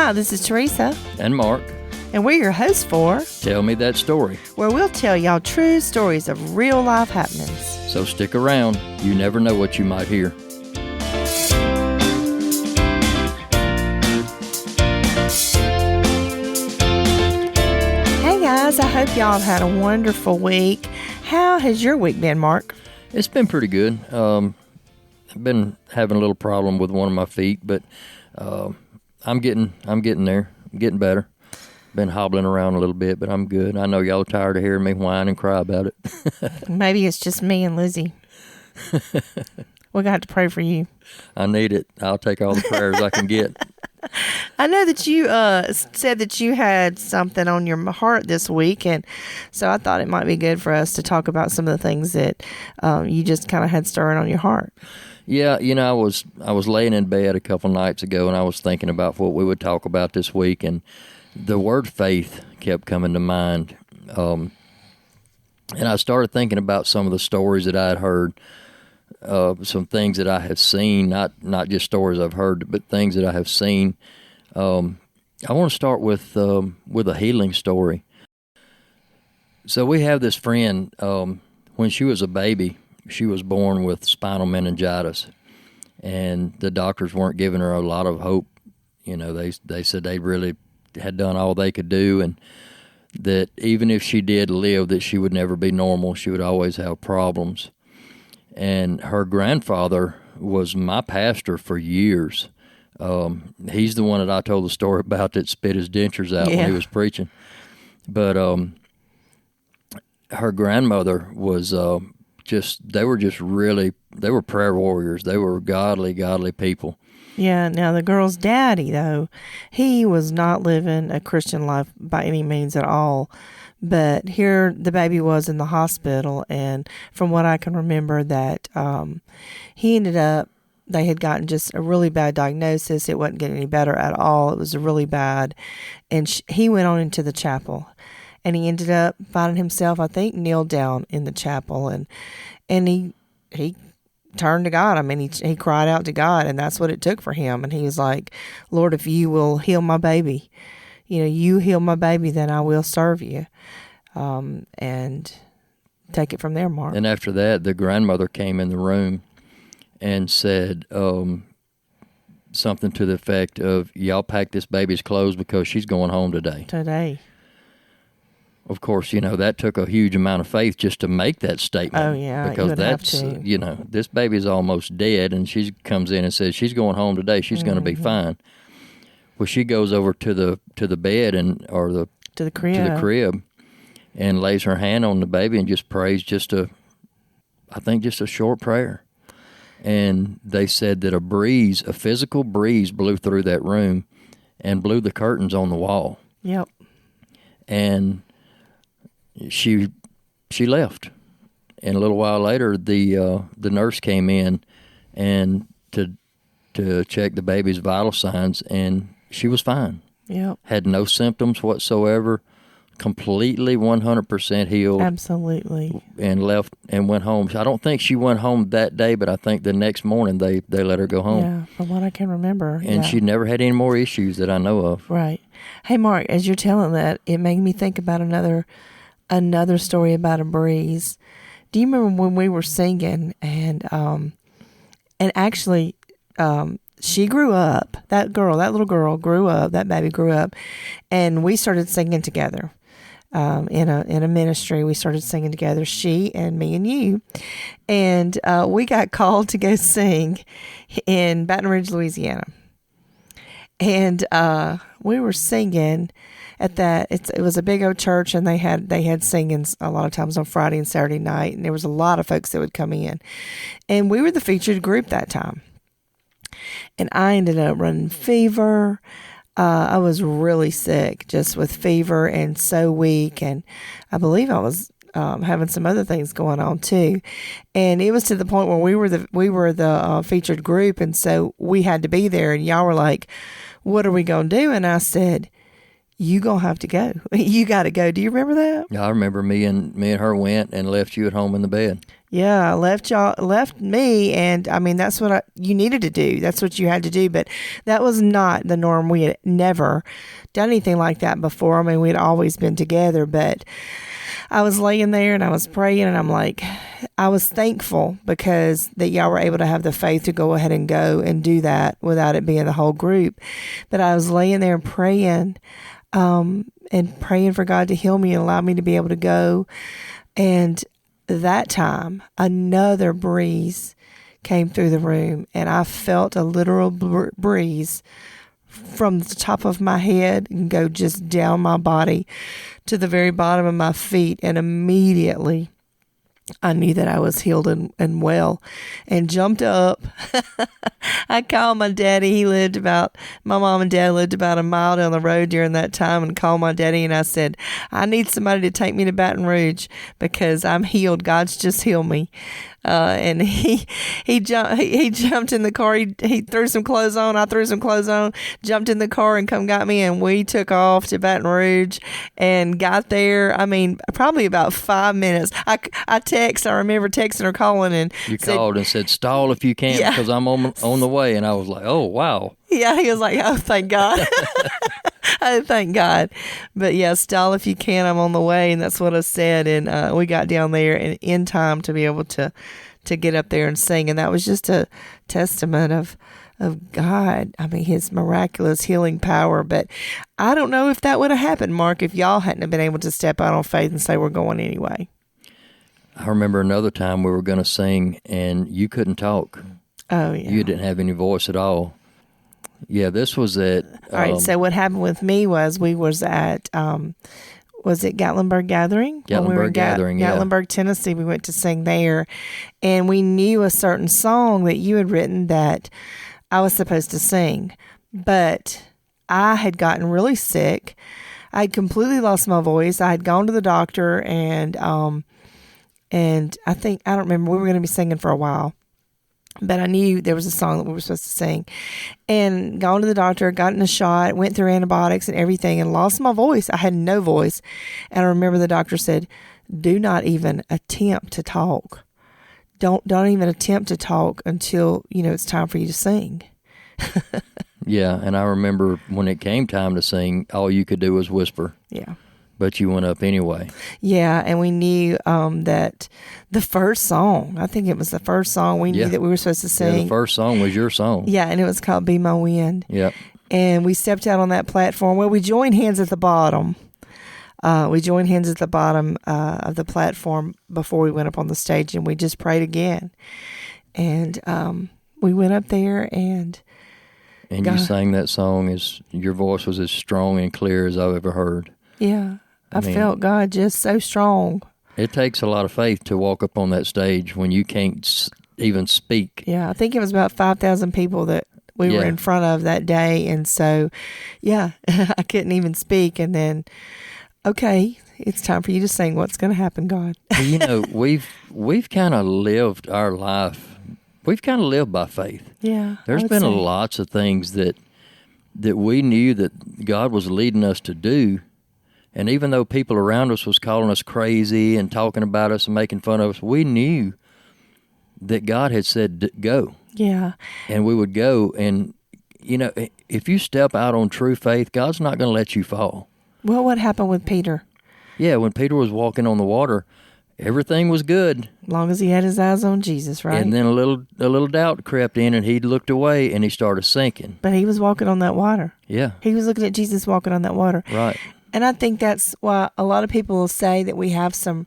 Hi, this is Teresa, And Mark, and we're your hosts for Tell Me That Story. where we'll tell y'all true stories of real life happenings. So stick around. You never know what you might hear. Hey guys, I hope y'all have had a wonderful week. How has your week been, Mark? It's been pretty good. I've been having a little problem with one of my feet, but I'm getting there. I'm getting better. Been hobbling around a little bit, but I'm good. I know y'all are tired of hearing me whine and cry about it. Maybe it's just me and Lizzie. We're going to have to pray for you. I need it. I'll take all the prayers I can get. I know that you said that you had something on your heart this week, and so I thought it might be good for us to talk about some of the things that you just kind of had stirring on your heart. Yeah, I was laying in bed a couple nights ago, and I was thinking about what we would talk about this week, and the word faith kept coming to mind. And I started thinking about some of the stories that I had heard, some things that I have seen, not just stories I've heard, but things that I have seen. I want to start with a healing story. So we have this friend, when she was a baby, she was born with spinal meningitis, and the doctors weren't giving her a lot of hope. They said they really had done all they could do, and that even if she did live, that she would never be normal. She would always have problems. And her grandfather was my pastor for years. He's the one that I told the story about that spit his dentures out when he was preaching. But her grandmother was they were prayer warriors. They were godly people. Yeah, now the girl's daddy, though, he was not living a Christian life by any means at all. But here the baby was in the hospital, and from what I can remember, that he ended up, they had gotten just a really bad diagnosis. It wasn't getting any better at all. It was really bad. And he went on into the chapel, and he ended up finding himself, I think, kneeled down in the chapel, and he turned to God. I mean, he cried out to God, and that's what it took for him. And he was like, Lord, if you will heal my baby, you heal my baby, then I will serve you. And take it from there, Mark. And after that, the grandmother came in the room and said something to the effect of, y'all pack this baby's clothes because she's going home today. Of course, that took a huge amount of faith just to make that statement. Oh, yeah. Because that's, this baby's almost dead, and she comes in and says, she's going home today. She's going to be fine. Well, she goes over to the bed to the crib and lays her hand on the baby and just prays just a short prayer. And they said that a physical breeze blew through that room and blew the curtains on the wall. Yep. And she left, and a little while later, the nurse came in and to check the baby's vital signs, and she was fine. Yep. Had no symptoms whatsoever, completely 100% healed. Absolutely. And left and went home. I don't think she went home that day, but I think the next morning they let her go home. Yeah, from what I can remember. And she never had any more issues that I know of. Right. Hey, Mark, as you're telling that, it made me think about another story about a breeze. Do you remember when we were singing and actually she grew up, that little girl grew up, that baby grew up, and we started singing together in a ministry. We started singing together, she and me and you, and we got called to go sing in Baton Rouge, Louisiana. And we were singing at that. It was a big old church, and they had singing a lot of times on Friday and Saturday night, and there was a lot of folks that would come in, and we were the featured group that time. And I ended up running fever. I was really sick, just with fever and so weak, and I believe I was having some other things going on too. And it was to the point where we were the featured group, and so we had to be there. And y'all were like, "What are we gonna do?" And I said, "You gonna have to go. You got to go." Do you remember that? Yeah, I remember me and her went and left you at home in the bed. Yeah, left me, and I mean that's what you needed to do. That's what you had to do, but that was not the norm. We had never done anything like that before. I mean, we'd always been together, but I was laying there and I was praying, and I'm like, I was thankful because that y'all were able to have the faith to go ahead and go and do that without it being the whole group. But I was laying there praying, and praying for God to heal me and allow me to be able to go, and that time, another breeze came through the room, and I felt a literal breeze from the top of my head and go just down my body to the very bottom of my feet. And immediately I knew that I was healed and well, and jumped up. I called my daddy. My mom and dad lived about a mile down the road during that time, and called my daddy, and I said, I need somebody to take me to Baton Rouge because I'm healed. God's just healed me. And he jumped in the car. He threw some clothes on. I threw some clothes on, jumped in the car and got me. And we took off to Baton Rouge and got there. I mean, probably about 5 minutes. I remember texting or calling, and you called and said, stall if you can, yeah, because I'm on the way. And I was like, oh, wow. Yeah, he was like, oh, thank God. Oh, thank God. But yeah, stall if you can, I'm on the way. And that's what I said. And we got down there in time to be able to get up there and sing. And that was just a testament of God. I mean, his miraculous healing power. But I don't know if that would have happened, Mark, if y'all hadn't have been able to step out on faith and say, we're going anyway. I remember another time we were going to sing and you couldn't talk. Oh, yeah. You didn't have any voice at all. Yeah, this was at... all right, so what happened with me was we was at, was it Gatlinburg Gathering? Gatlinburg Gathering, yeah. Gatlinburg, Tennessee. We went to sing there, and we knew a certain song that you had written that I was supposed to sing, but I had gotten really sick. I had completely lost my voice. I had gone to the doctor, and I don't remember, we were going to be singing for a while. But I knew there was a song that we were supposed to sing, and gone to the doctor, gotten a shot, went through antibiotics and everything, and lost my voice. I had no voice. And I remember the doctor said, do not even attempt to talk. Don't even attempt to talk until, it's time for you to sing. Yeah. And I remember when it came time to sing, all you could do was whisper. Yeah. But you went up anyway. Yeah, and we knew that the first song, I think it was the first song we knew that we were supposed to sing. Yeah, the first song was your song. Yeah, and it was called Be My Wind. Yep. And we stepped out on that platform. Well, we joined hands at the bottom. Of the platform before we went up on the stage, and we just prayed again. And we went up there, and you sang that song. Your voice was as strong and clear as I've ever heard. Yeah. I felt God just so strong. It takes a lot of faith to walk up on that stage when you can't even speak. Yeah, I think it was about 5,000 people that we were in front of that day. And so, yeah, I couldn't even speak. And then, okay, it's time for you to sing. What's going to happen, God? We've kind of lived our life. We've kind of lived by faith. Yeah. There's been lots of things that we knew that God was leading us to do. And even though people around us was calling us crazy and talking about us and making fun of us, we knew that God had said, go. Yeah. And we would go. And, if you step out on true faith, God's not going to let you fall. Well, what happened with Peter? Yeah, when Peter was walking on the water, everything was good. As long as he had his eyes on Jesus, right? And then a little doubt crept in, and he looked away, and he started sinking. But he was walking on that water. Yeah. He was looking at Jesus walking on that water. Right. And I think that's why a lot of people will say that we have some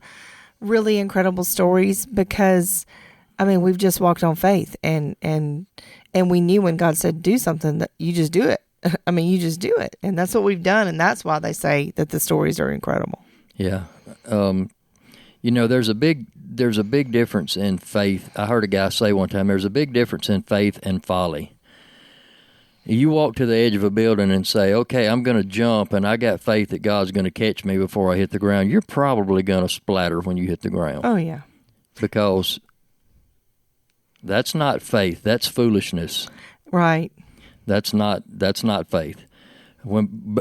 really incredible stories because, we've just walked on faith and we knew when God said do something that you just do it. You just do it. And that's what we've done. And that's why they say that the stories are incredible. Yeah. There's a big difference in faith. I heard a guy say one time, there's a big difference in faith and folly. You walk to the edge of a building and say, okay, I'm going to jump, and I got faith that God's going to catch me before I hit the ground. You're probably going to splatter when you hit the ground. Oh, yeah. Because that's not faith. That's foolishness. Right. That's not faith.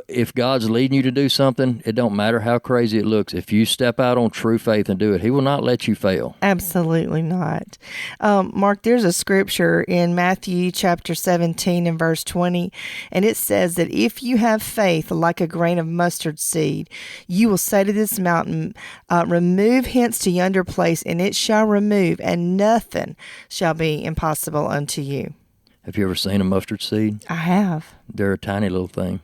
If God's leading you to do something, it don't matter how crazy it looks. If you step out on true faith and do it, He will not let you fail. Absolutely not. Mark, there's a scripture in Matthew chapter 17 and verse 20, and it says that if you have faith like a grain of mustard seed, you will say to this mountain, remove hence to yonder place, and it shall remove, and nothing shall be impossible unto you. Have you ever seen a mustard seed? I have. They're a tiny little thing.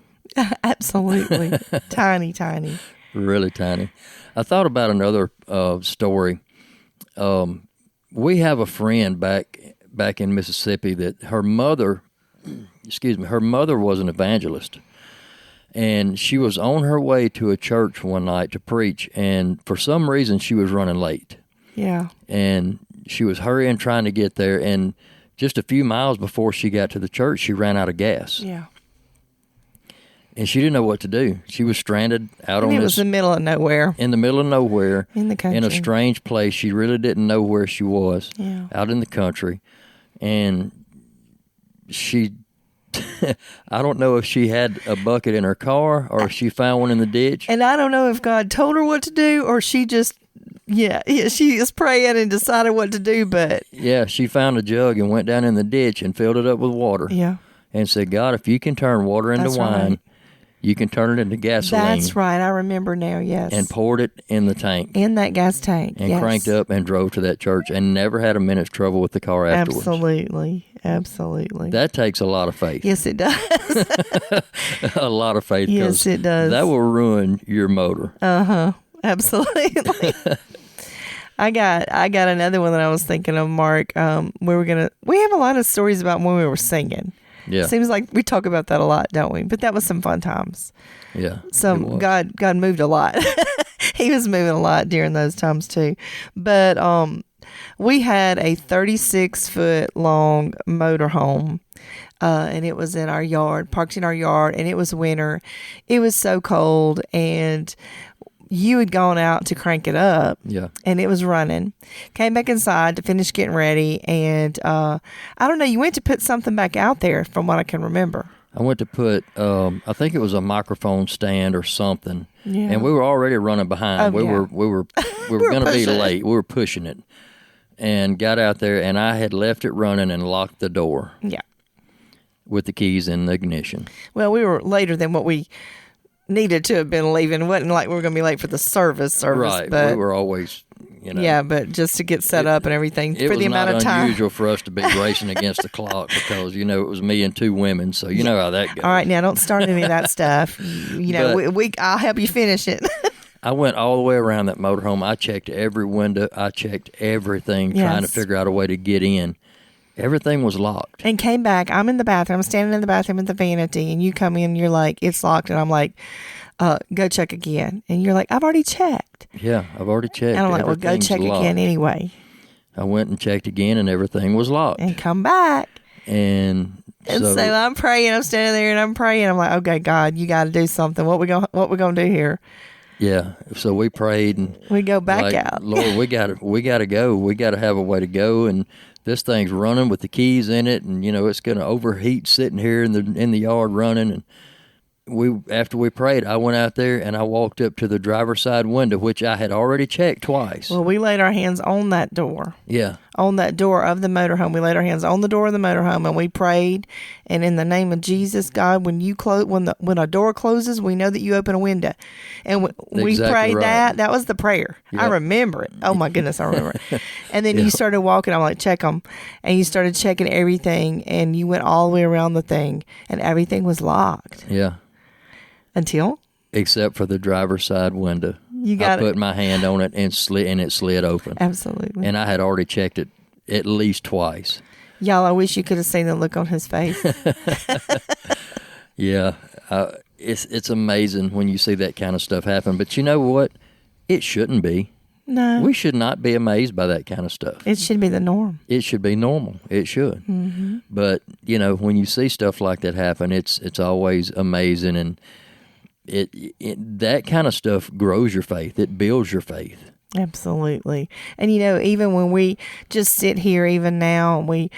Absolutely. Tiny, tiny. Really tiny. I thought about another story. We have a friend back in Mississippi that her mother was an evangelist. And she was on her way to a church one night to preach, and for some reason she was running late. Yeah. And she was hurrying, trying to get there, and just a few miles before she got to the church, she ran out of gas. Yeah. And she didn't know what to do. She was stranded out on It was this... in the middle of nowhere. In the middle of nowhere. In the country. In a strange place. She really didn't know where she was. Yeah. Out in the country. And she... I don't know if she had a bucket in her car or if she found one in the ditch. And I don't know if God told her what to do or she just... Yeah, she was praying and decided what to do, but... Yeah, she found a jug and went down in the ditch and filled it up with water. Yeah. And said, God, if you can turn water into wine, right. you can turn it into gasoline. That's right. I remember now, yes. And poured it in the tank. In that gas tank, And cranked up and drove to that church and never had a minute's trouble with the car afterwards. Absolutely. That takes a lot of faith. Yes, it does. A lot of faith. Yes, it does. That will ruin your motor. Uh-huh. Absolutely. I got another one that I was thinking of, Mark. We have a lot of stories about when we were singing. Yeah. Seems like we talk about that a lot, don't we? But that was some fun times. Yeah. So God moved a lot. He was moving a lot during those times too. But we had a 36-foot long motorhome. And it was in our yard, parked in our yard, and it was winter. It was so cold, and you had gone out to crank it up. Yeah. And it was running. Came back inside to finish getting ready, and I don't know, you went to put something back out there from what I can remember. I went to put, I think it was a microphone stand or something. Yeah. And we were already running behind. We were going to be late. We were pushing it. And got out there, and I had left it running and locked the door. Yeah. With the keys in the ignition. Well, we were later than what we needed to have been leaving. It wasn't like we were going to be late for the service. Right. But we were always, Yeah, but just to get set up and everything for the amount of time. It was not unusual for us to be racing against the clock because, it was me and two women, so you know how that goes. All right, now don't start any of that stuff. I'll help you finish it. I went all the way around that motorhome. I checked every window. I checked everything, trying to figure out a way to get in. Everything was locked. And came back. I'm in the bathroom. I'm standing in the bathroom with the vanity, and you come in, you're like, it's locked. And I'm like, go check again. And you're like, I've already checked. Yeah, I've already checked. And I'm like, well, go check again anyway. I went and checked again, and everything was locked. And come back. And so I'm praying. I'm standing there, and I'm praying. I'm like, okay, God, you got to do something. What we gonna do here? Yeah, so we prayed, and we go back out. Lord, we got to go. We got to have a way to go, and this thing's running with the keys in it, and it's going to overheat sitting here in the yard running. And after we prayed, I went out there and I walked up to the driver's side window, which I had already checked twice. Well, we laid our hands on that door. Yeah. On that door of the motorhome. We laid our hands on the door of the motorhome and we prayed. And in the name of Jesus, God, when a door closes, we know that you open a window. And we exactly prayed right. that. That was the prayer. Yep. I remember it. Oh my goodness, I remember it. And then you started walking. I'm like, check them. And you started checking everything. And you went all the way around the thing. And everything was locked. Yeah. Until? Except for the driver's side window. I put my hand on it and it slid open. Absolutely. And I had already checked it at least twice. Y'all, I wish you could have seen the look on his face. Yeah. It's amazing when you see that kind of stuff happen. But you know what? It shouldn't be. No. We should not be amazed by that kind of stuff. It should be the norm. It should be normal. It should. Mm-hmm. But, when you see stuff like that happen, it's always amazing. And that kind of stuff grows your faith. It builds your faith. Absolutely. And even when we just sit here even now and we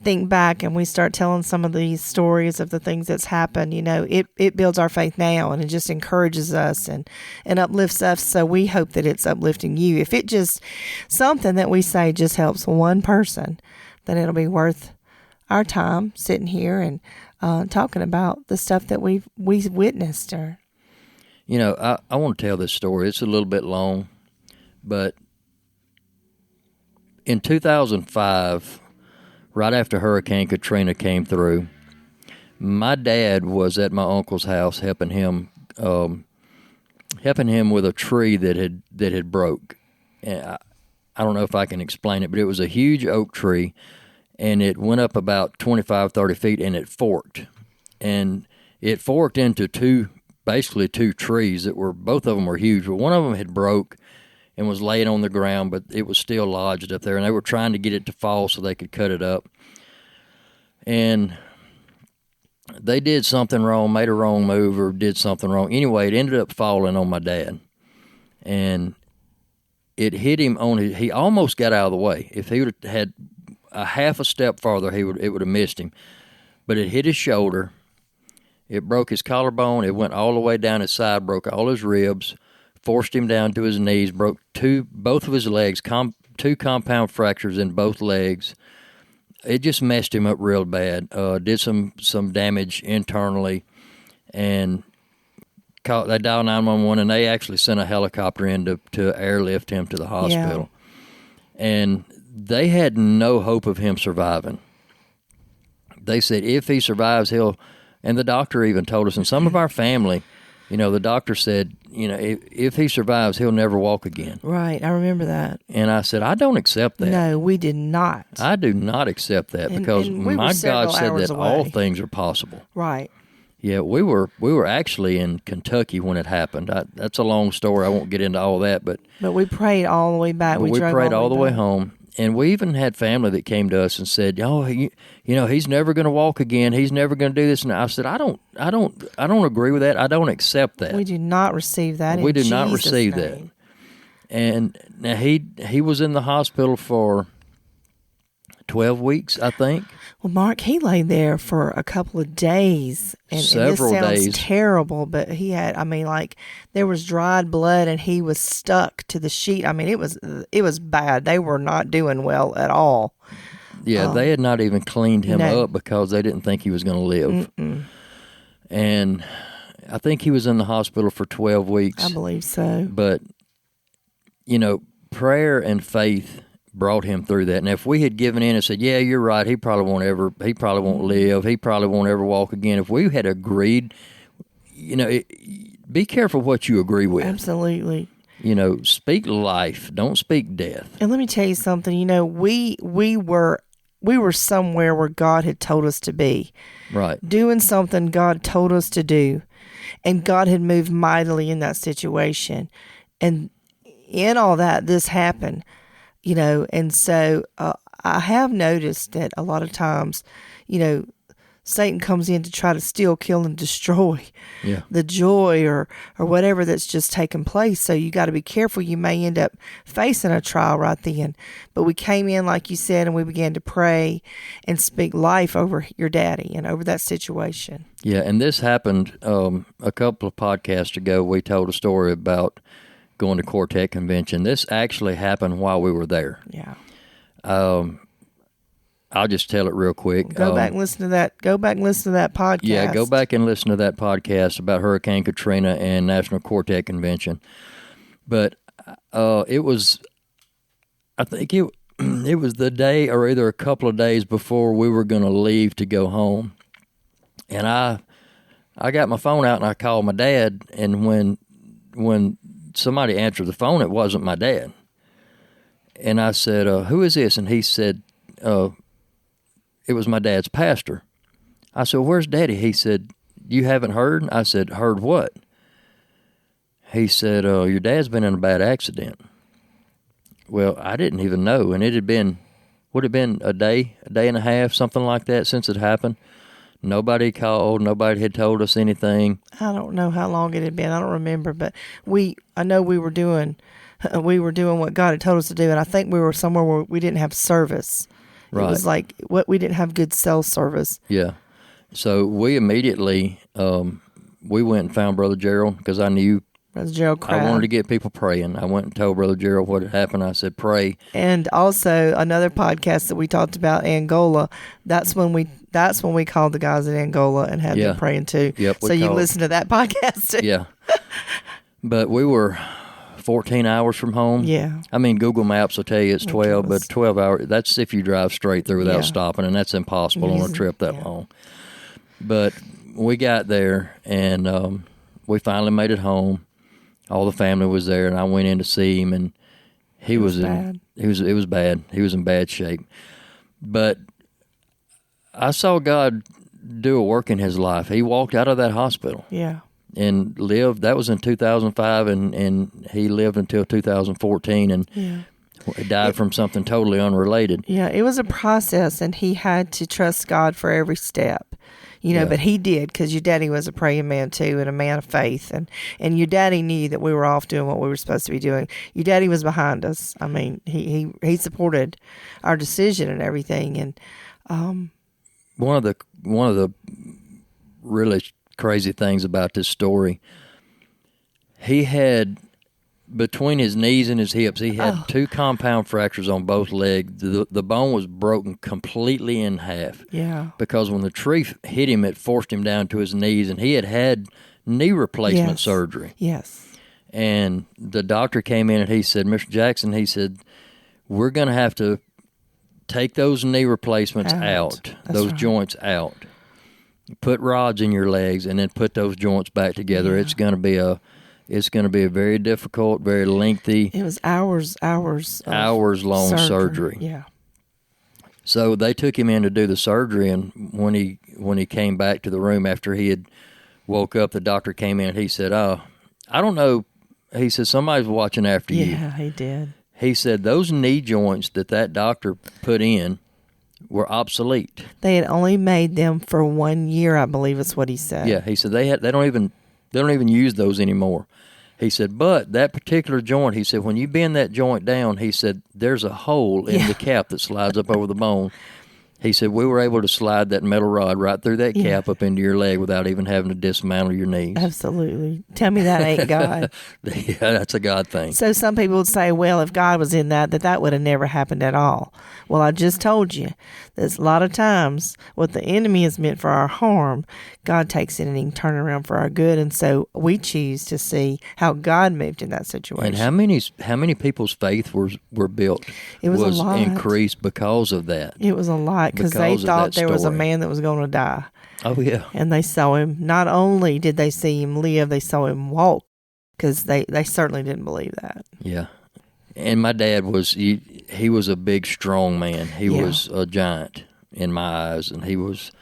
think back and we start telling some of these stories of the things that's happened, it builds our faith now, and it just encourages us and uplifts us. So we hope that it's uplifting you. If it just, something that we say just helps one person, then it'll be worth our time sitting here and talking about the stuff that we witnessed. Or, I want to tell this story. It's a little bit long, but in 2005, right after Hurricane Katrina came through, my dad was at my uncle's house helping him with a tree that had broke. And I don't know if I can explain it, but it was a huge oak tree, and it went up about 25, 30 feet, and it forked. And it forked into basically two trees that were, both of them were huge, but one of them had broke and was laying on the ground, but it was still lodged up there, and they were trying to get it to fall so they could cut it up. And they did something wrong, made a wrong move, or did something wrong. Anyway, it ended up falling on my dad, and it hit him he almost got out of the way. If he would have had a half a step farther, it would have missed him. But it hit his shoulder. It broke his collarbone. It went all the way down his side, broke all his ribs, forced him down to his knees, broke both of his legs, two compound fractures in both legs. It just messed him up real bad. Did some damage internally, and they dialed 911, and they actually sent a helicopter in to airlift him to the hospital. Yeah. And they had no hope of him surviving. They said if he survives, and the doctor even told us, and some of our family, the doctor said, if he survives, he'll never walk again. Right, I remember that. And I said, I don't accept that. No, we did not. I do not accept that, because my God said that all things are possible. Right. Yeah, we were actually in Kentucky when it happened. That's a long story. I won't get into all that, but we prayed all the way back. We prayed all the way home. And we even had family that came to us and said, he's never going to walk again. He's never going to do this. And I said, I don't agree with that. I don't accept that. We do not receive that. We do not receive that. And now he was in the hospital for 12 weeks, I think. Well, Mark, he lay there for a couple of days. Several and this sounds days. Terrible, but he had, there was dried blood and he was stuck to the sheet. It was bad. They were not doing well at all. Yeah, they had not even cleaned him up because they didn't think he was going to live. Mm-mm. And I think he was in the hospital for 12 weeks. I believe so. But, prayer and faith brought him through that. And if we had given in and said, yeah, you're right, he probably won't live, he probably won't ever walk again. If we had agreed, be careful what you agree with. Absolutely. Speak life, don't speak death. And let me tell you something, we were somewhere where God had told us to be. Right. Doing something God told us to do. And God had moved mightily in that situation. And in all that, this happened. And so I have noticed that a lot of times, Satan comes in to try to steal, kill, and destroy the joy or whatever that's just taken place. So you got to be careful. You may end up facing a trial right then. But we came in, like you said, and we began to pray and speak life over your daddy and over that situation. Yeah, and this happened a couple of podcasts ago. We told a story about going to Quartet Convention. This actually happened while we were there. Yeah. I'll just tell it real quick. Go back and listen to that. Go back and listen to that podcast. Yeah, go back and listen to that podcast about Hurricane Katrina and National Quartet Convention. But it was, I think it was the day or either a couple of days before we were going to leave to go home. And I got my phone out and I called my dad. And when somebody answered the phone, it wasn't my dad. And I said, who is this? And he said, it was my dad's pastor. I said, where's Daddy? He said, you haven't heard? I said, heard what? He said, your dad's been in a bad accident. Well, I didn't even know. And would have been a day and a half, something like that since it happened. Nobody called. Nobody had told us anything. I don't know how long it had been. I don't remember, but I know we were doing what God had told us to do, and I think we were somewhere where we didn't have service Right. It was like we didn't have good cell service. Yeah. So we immediately we went and found Brother Gerald because I knew Brother Gerald I Crabb. wanted to get people praying. I went and told Brother Gerald what had happened. I said, pray. And also another podcast that we talked about Angola. That's when we called the guys in Angola and had them praying too. Yep. So you listen to that podcast too. Yeah. But we were 14 hours from home. Yeah. I mean, Google Maps will tell you it's 12, but 12 hours, that's if you drive straight through without stopping, and that's impossible on a trip that long. But we got there, and we finally made it home. All the family was there, and I went in to see him, and it was bad. He was in bad shape. But I saw God do a work in his life. He walked out of that hospital. Yeah. And lived. That was in 2005, and he lived until 2014, and died from something totally unrelated. Yeah, it was a process, and he had to trust God for every step. But he did, because your daddy was a praying man too, and a man of faith, and your daddy knew that we were off doing what we were supposed to be doing. Your daddy was behind us. I mean, he supported our decision and everything. And one of the really crazy things about this story, he had, between his knees and his hips, he had 2 compound fractures on both legs. The bone was broken completely in half. Yeah. Because when the tree hit him, it forced him down to his knees, and he had knee replacement surgery. Yes. And the doctor came in and he said, Mr. Jackson, he said, we're going to have to take those knee replacements out, those joints out, put rods in your legs, and then put those joints back together. Yeah. It's going to be a very difficult, very lengthy. It was hours long surgery. Yeah. So they took him in to do the surgery, and when he came back to the room after he had woke up, the doctor came in and he said, "Oh, I don't know." He said, "Somebody's watching after you." Yeah, he did. He said those knee joints that doctor put in were obsolete. They had only made them for 1 year, I believe is what he said. Yeah, he said they don't even use those anymore. He said, but that particular joint, he said, when you bend that joint down, he said, there's a hole in the cap that slides up over the bone. He said, we were able to slide that metal rod right through that cap up into your leg without even having to dismantle your knees. Absolutely. Tell me that ain't God. Yeah, that's a God thing. So some people would say, well, if God was in that would have never happened at all. Well, I just told you, there's a lot of times what the enemy is meant for our harm, God takes it and he can turn it around for our good. And so we choose to see how God moved in that situation. And how many people's faith were built? It was a lot. Increased because of that. It was a lot because they thought there was a man that was going to die. Oh, yeah. And they saw him. Not only did they see him live, they saw him walk because they certainly didn't believe that. Yeah. And my dad he was a big, strong man. He was a giant in my eyes, and he was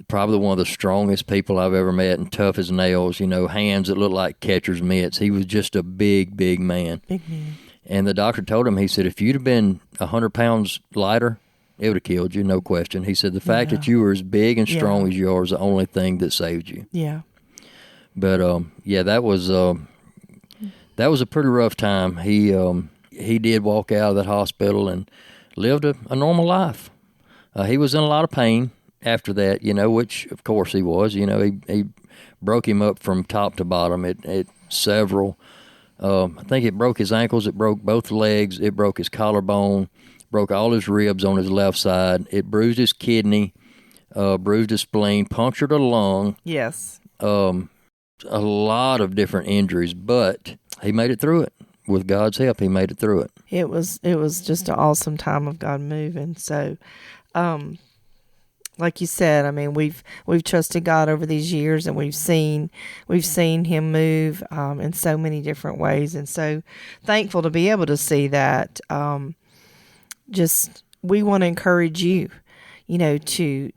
probably one of the strongest people I've ever met, and tough as nails, hands that looked like catcher's mitts. He was just a big, big man. Big man. And the doctor told him, he said, if you'd have been 100 pounds lighter, it would have killed you, no question. He said, the fact that you were as big and strong as you are is the only thing that saved you. Yeah. But, that was a pretty rough time. He did walk out of that hospital and lived a normal life. He was in a lot of pain after that, which of course he was. He broke him up from top to bottom. It several. I think it broke his ankles. It broke both legs. It broke his collarbone. Broke all his ribs on his left side. It bruised his kidney. Bruised his spleen. Punctured a lung. Yes. A lot of different injuries, but he made it through it. With God's help, he made it through it. It was just an awesome time of God moving. So, like you said, I mean, we've trusted God over these years, and we've seen Him move in so many different ways, and so thankful to be able to see that. We want to encourage you, to.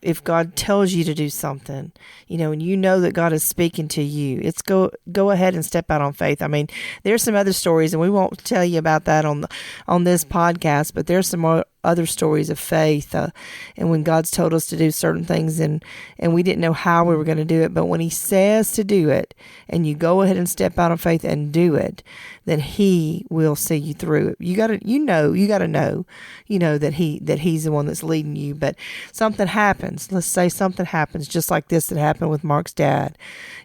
If God tells you to do something, and that God is speaking to you, it's go ahead and step out on faith. I mean, there's some other stories, and we won't tell you about that on this podcast, but there's some other stories of faith, and when God's told us to do certain things, and we didn't know how we were going to do it, but when He says to do it, and you go ahead and step out of faith and do it, then He will see you through it. You gotta know, that He's the one that's leading you. But something happens. Let's say something happens, just like this that happened with Mark's dad.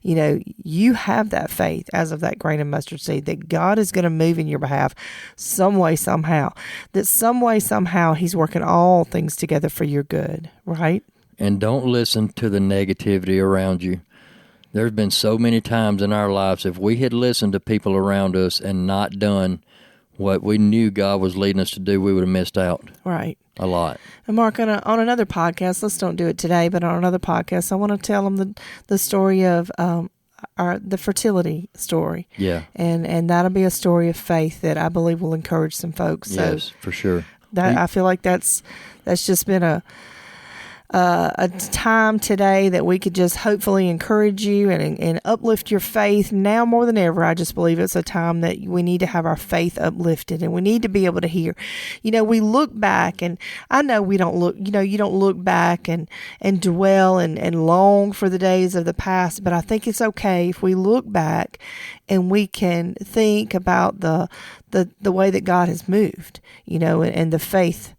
You have that faith as of that grain of mustard seed that God is going to move in your behalf some way, somehow. That some way, somehow He's working all things together for your good, right? And don't listen to the negativity around you. There's been so many times in our lives, if we had listened to people around us and not done what we knew God was leading us to do, we would have missed out. Right. A lot. And Mark, on another podcast, let's don't do it today, but on another podcast, I want to tell them the story of the fertility story. Yeah. And that'll be a story of faith that I believe will encourage some folks. Yes, so for sure. I feel like that's just been a time today that we could just hopefully encourage you and uplift your faith. Now more than ever, I just believe it's a time that we need to have our faith uplifted, and we need to be able to hear. We look back, and I know we don't look, you don't look back and dwell and long for the days of the past, but I think it's okay if we look back and we can think about the way that God has moved, and the faith,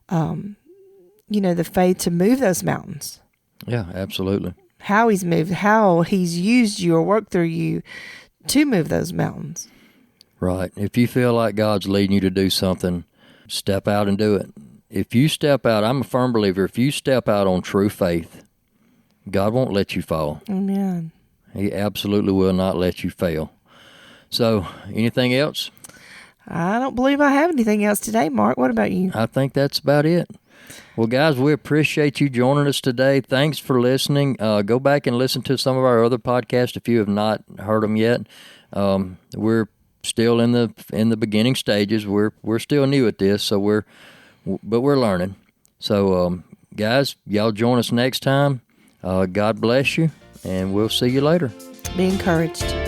the faith to move those mountains. Yeah, absolutely. How He's moved, how He's used you or worked through you to move those mountains. Right. If you feel like God's leading you to do something, step out and do it. If you step out, I'm a firm believer, if you step out on true faith, God won't let you fall. Amen. He absolutely will not let you fail. So, anything else? I don't believe I have anything else today, Mark. What about you? I think that's about it. Well, guys, we appreciate you joining us today. Thanks for listening. Go back and listen to some of our other podcasts if you have not heard them yet. We're still in the beginning stages. We're still new at this, but we're learning. So, guys, y'all join us next time. God bless you, and we'll see you later. Be encouraged.